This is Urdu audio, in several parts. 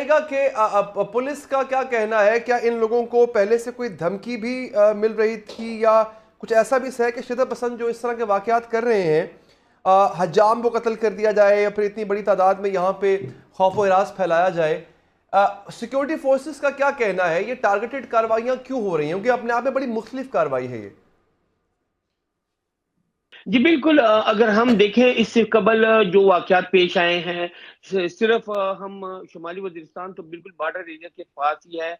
گا کہ پولیس کا کیا کہنا ہے؟ کیا ان لوگوں کو پہلے سے کوئی دھمکی بھی مل رہی تھی، یا کچھ ایسا بھی ہے کہ شدت پسند جو اس طرح کے واقعات کر رہے ہیں حجام کو قتل کر دیا جائے، یا پھر اتنی بڑی تعداد میں یہاں پہ خوف و ہراس پھیلایا جائے؟ سیکیورٹی فورسز کا کیا کہنا ہے؟ یہ ٹارگیٹڈ کارروائیاں کیوں ہو رہی ہیں؟ کیونکہ اپنے آپ میں بڑی مختلف کارروائی ہے یہ۔ جی بالکل، اگر ہم دیکھیں اس سے قبل جو واقعات پیش آئے ہیں، صرف ہم شمالی وزیرستان تو بالکل بارڈر ایریا کے پاس ہی ہے۔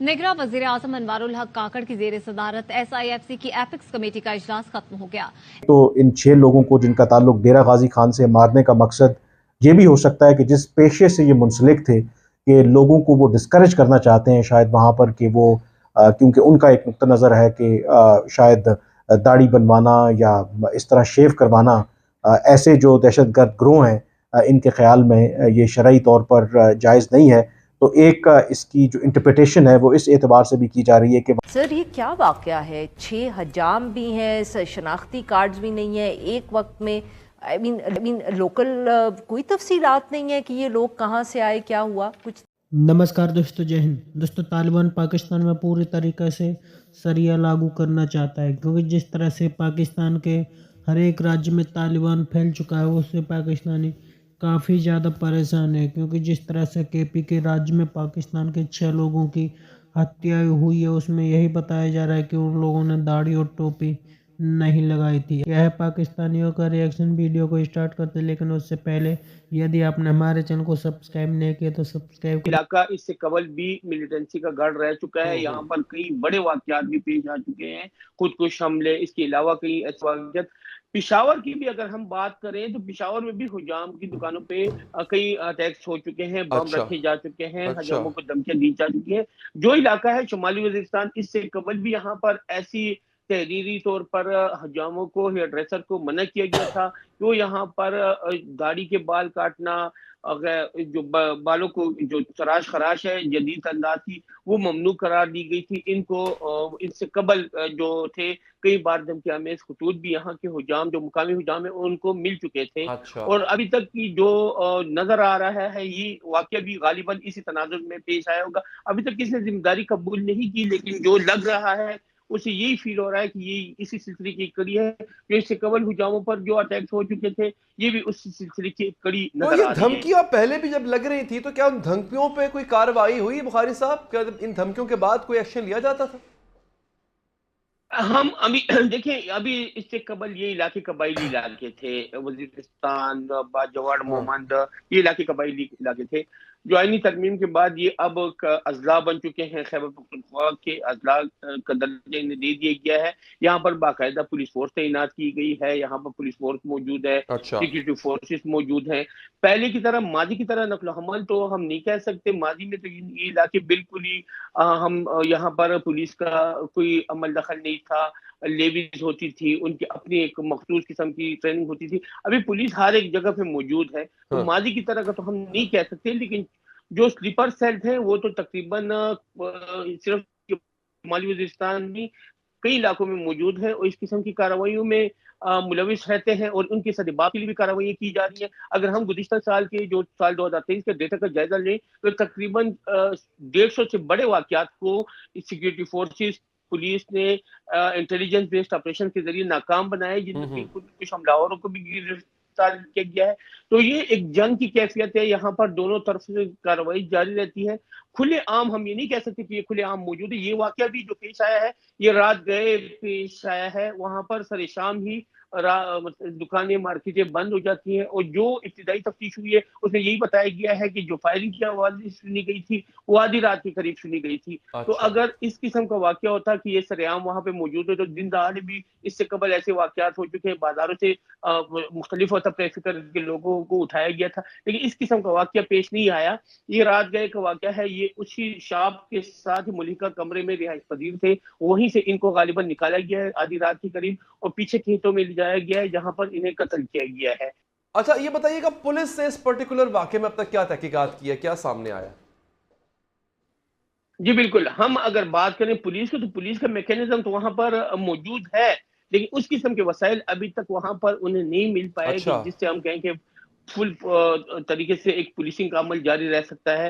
نگراں وزیر اعظم انوار الحق کاکڑ کی زیر صدارت SIFC کی ایپکس کمیٹی کا اجلاس ختم ہو گیا۔ تو ان 6 لوگوں کو جن کا تعلق ڈیرہ غازی خان سے مارنے کا مقصد یہ بھی ہو سکتا ہے کہ جس پیشے سے یہ منسلک تھے کہ لوگوں کو وہ ڈسکریج کرنا چاہتے ہیں شاید وہاں پر، کہ وہ کیونکہ ان کا ایک نقطہ نظر ہے کہ شاید داڑھی بنوانا یا اس طرح شیو کروانا ایسے جو دہشت گرد گروہ ہیں ان کے خیال میں یہ شرعی طور پر جائز نہیں ہے۔ تو ایک اس کی جو انٹرپریٹیشن ہے وہ اس اعتبار سے بھی کی جا رہی ہے کہ سر یہ کیا واقعہ ہے؟ 6 حجام بھی ہیں، شناختی کارڈز بھی نہیں ہیں ایک وقت میں، لوکل کوئی تفصیلات نہیں ہے کہ یہ لوگ کہاں سے آئے، کیا ہوا کچھ؟ نمسکار دوستو، جے ہند دوستو۔ طالبان پاکستان میں پوری طریقے سے شریعہ لاگو کرنا چاہتا ہے، کیونکہ جس طرح سے پاکستان کے ہر ایک راجیہ میں طالبان پھیل چکا ہے اس سے پاکستانی کافی زیادہ پریشان ہے، کیونکہ جس طرح سے KP کے راجیہ میں پاکستان کے 6 لوگوں کی ہتیا ہوئی ہے اس میں یہی بتایا جا رہا ہے کہ ان لوگوں نے داڑھی اور ٹوپی نہیں لگائی تھی۔ یہ ہے پاکستانیوں کا ریئیکشن۔ ویڈیو کو اسٹارٹ کرتے لیکن اس سے پہلے یدی آپ نے ہمارے چینل کو سبسکرائب نہیں کیا تو سبسکرائب کریں۔ علاقہ اس سے قبل بھی ملیٹنسی کا گڑھ رہ چکا ہے، یہاں پر کئی بڑے واقعات بھی پیش آ چکے ہیں، خودکش حملے، اس کے علاوہ کئی ایسے واقعات۔ پشاور کی بھی اگر ہم بات کریں تو پشاور میں بھی حجام کی دکانوں پہ کئی اٹیکس ہو چکے ہیں، بم اچھا رکھے جا چکے ہیں، اچھا حجاموں کو دھمکیاں دی جا چکی ہیں۔ جو علاقہ ہے شمالی وزیرستان، اس سے قبل بھی یہاں پر ایسی تحریری طور پر حجاموں کو، ہیئر ڈریسر کو منع کیا گیا تھا کہ وہ یہاں پر داڑھی کے بال کاٹنا، جو بالوں کو جو تراش خراش ہے جدید انداز کی، وہ ممنوع قرار دی گئی تھی ان کو۔ اس سے قبل جو تھے کئی بار دھمکی آمیز خطوط بھی یہاں کے حجام، جو مقامی حجام ہیں، ان کو مل چکے تھے، اچھا اور ابھی تک کی جو نظر آ رہا ہے یہ واقعہ بھی غالباً اسی تناظر میں پیش آیا ہوگا۔ ابھی تک کسی نے ذمہ داری قبول نہیں کی، لیکن جو لگ رہا ہے اسے یہی فیل ہو رہا ہے کہ یہ اسی سلسلے کی کڑی ہے، جو اس سے قبل حجاموں پر جو اٹیکس ہو چکے تھے یہ بھی اس سلسلے کی کڑی تو نظر یہ آ رہی ہے۔ دھمکیاں پہلے بھی جب لگ رہی تھی تو کیا ان دھمکیوں پہ کوئی کارروائی ہوئی بخاری صاحب؟ کیا ان دھمکیوں کے بعد کوئی ایکشن لیا جاتا تھا؟ ہم ابھی دیکھیں، ابھی اس سے قبل یہ علاقے قبائلی علاقے تھے، وزیرستان، باجوڑ، ہاں مومند، یہ علاقے قبائلی علاقے تھے۔ جو آئینی ترمیم کے بعد یہ اب اضلاع بن چکے ہیں، خیبر پختونخوا کے اضلاع کا درجہ انہیں دے دیا گیا ہے۔ یہاں پر باقاعدہ پولیس فورس تعینات کی گئی ہے، یہاں پر پولیس فورس موجود ہے، اچھا سیکورٹی فورسز موجود ہیں۔ پہلے کی طرح، ماضی کی طرح نقل و حمل تو ہم نہیں کہہ سکتے، ماضی میں تو یہ علاقے بالکل ہی ہم یہاں پر پولیس کا کوئی عمل دخل نہیں تھا، لیویز ہوتی تھی، ان کی اپنی ایک مخصوص قسم کی ٹریننگ ہوتی تھی۔ ابھی پولیس ہر ایک جگہ پہ موجود ہے، تو ہاں ماضی کی طرح کا تو ہم نہیں کہہ سکتے، لیکن جو سلیپر سیلز ہیں وہ تو تقریباً صرف شمالی وزیرستان میں کئی علاقوں میں موجود ہیں، اور اس قسم کی کارروائیوں میں ملوث رہتے ہیں، اور ان کے سدباب کے لیے بھی کارروائیاں کی جا رہی ہیں۔ اگر ہم گزشتہ سال کے، جو سال 2023 کے ڈیٹا کا جائزہ لیں تو تقریباً 150 سے بڑے واقعات کو سیکورٹی فورسز، پولیس نے انٹیلیجنس بیسڈ آپریشن کے ذریعے ناکام بنائے، جن میں کچھ حملہ آوروں کو بھی گرفتار کیا گیا ہے۔ تو یہ ایک جنگ کی کیفیت ہے، یہاں پر دونوں طرف سے کارروائی جاری رہتی ہے۔ کھلے عام ہم یہ نہیں کہہ سکتے کہ یہ کھلے عام موجود ہے۔ یہ واقعہ بھی جو پیش آیا ہے یہ رات گئے پیش آیا ہے، وہاں پر سر شام ہی دکانیں، مارکیٹیں بند ہو جاتی ہیں، اور جو ابتدائی تفتیش ہوئی ہے اس میں یہی بتایا گیا ہے کہ جو فائرنگ کی آواز سنی گئی تھی وہ آدھی رات کے قریب سنی گئی تھی۔ تو اچھا اگر اس قسم کا واقعہ ہوتا کہ یہ سر عام وہاں پہ موجود ہے تو دن دہاڑے بھی اس سے قبل ایسے واقعات ہو چکے ہیں، بازاروں سے مختلف ہوتا فکر کے لوگوں کو اٹھایا گیا تھا، لیکن اس قسم کا واقعہ پیش نہیں آیا۔ یہ رات گئے کا واقعہ ہے، یہ اسی شاپ کے ساتھ ملحقہ کمرے میں رہائش پذیر تھے، وہیں سے ان کو غالباً نکالا گیا ہے آدھی رات کے قریب، اور پیچھے کھیتوں میں لے جایا گیا ہے جہاں پر انہیں قتل کیا گیا ہے۔ اچھا، یہ بتائیے گا پولیس نے اس پرٹیکولر واقعے میں اب تک کیا تحقیقات کی ہے؟ کیا سامنے آیا؟ جی بالکل، ہم اگر بات کریں پولیس کی تو پولیس کا میکینزم تو وہاں پر موجود ہے، لیکن اس قسم کے وسائل ابھی تک وہاں پر انہیں نہیں مل پائے کہ اچھا جس سے ہم کہیں کہ فل طریقے سے ایک پولیسنگ کا عمل جاری رہ سکتا ہے۔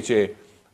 6।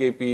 KP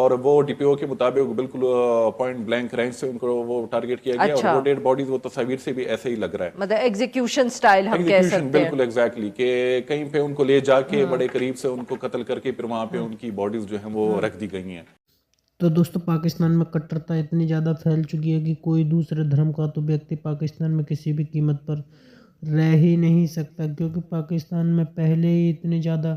اور وہ DPO کے مطابق بالکل پوائنٹ بلینک رینج سے ان کو وہ ٹارگیٹ کیا گیا اور وہ ڈیڈ باڈیز وہ تصاویر سے بھی ایسے ہی لگ رہا ہے مطلب ایگزیکیوشن سٹائل ہم کہہ سکتے ہیں بالکل ایگزیکٹلی کہ کہیں پہ ان کو لے جا کے بڑے قریب سے ان کو قتل کر کے پھر وہاں پہ ان کی باڈیز جو ہیں وہ رکھ دی گئی ہیں. تو دوستو پاکستان میں کٹرتا اتنی زیادہ پھیل چکی ہے کہ کوئی دوسرے دھرم کا تو ویکتی پاکستان میں کسی بھی قیمت پر رہ ہی نہیں سکتا، کیونکہ پاکستان میں پہلے ہی اتنی زیادہ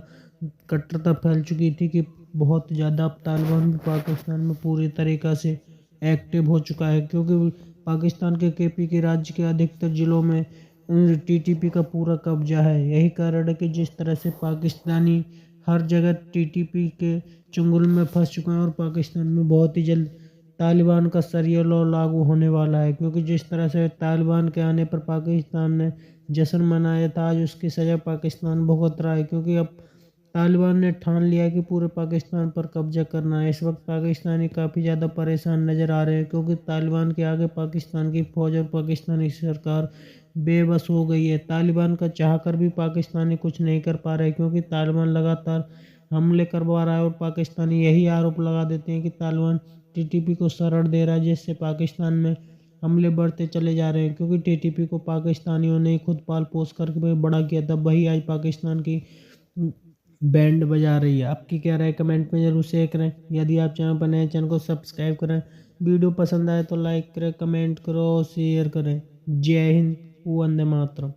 کٹرتا پھیل چکی تھی کہ بہت زیادہ اب طالبان بھی پاکستان میں پوری طریقہ سے ایکٹیو ہو چکا ہے، کیونکہ پاکستان کے KP کے راج کے ادھکتر ضلعوں میں TTP کا پورا قبضہ ہے. یہی کارن ہے کہ جس طرح سے پاکستانی ہر جگہ TTP کے چنگل میں پھنس چکے ہیں اور پاکستان میں بہت ہی جلد طالبان کا سریہ لاء لاگو ہونے والا ہے، کیونکہ جس طرح سے طالبان کے آنے پر پاکستان نے جشن منایا تھا، آج اس کی سزا پاکستان بھگت رہا ہے، کیونکہ اب طالبان نے ٹھان لیا کہ پورے پاکستان پر قبضہ کرنا ہے. اس وقت پاکستانی کافی زیادہ پریشان نظر آ رہے ہیں، کیونکہ طالبان کے آگے پاکستان کی فوج اور پاکستانی سرکار بے بس ہو گئی ہے. طالبان کا چاہ کر بھی پاکستانی کچھ نہیں کر پا رہے، کیونکہ طالبان لگاتار حملے کروا رہا ہے اور پاکستانی یہی آروپ لگا دیتے ہیں کہ طالبان TTP کو سرڑ دے رہا ہے، جس سے پاکستان میں حملے بڑھتے چلے جا رہے ہیں. کیونکہ TTP کو پاکستانیوں نے خود پال پوس کر کے بڑا کیا تھا، وہی آج پاکستان کی بینڈ بجا رہی ہے. آپ کی کیا رائے کمنٹ میں ضرور شیئر کریں. یدی آپ چینل پر نئے چینل کو سبسکرائب کریں، ویڈیو پسند آئے تو لائک کریں، کمنٹ کرو اور شیئر کریں. جے ہند، وندے ماترم.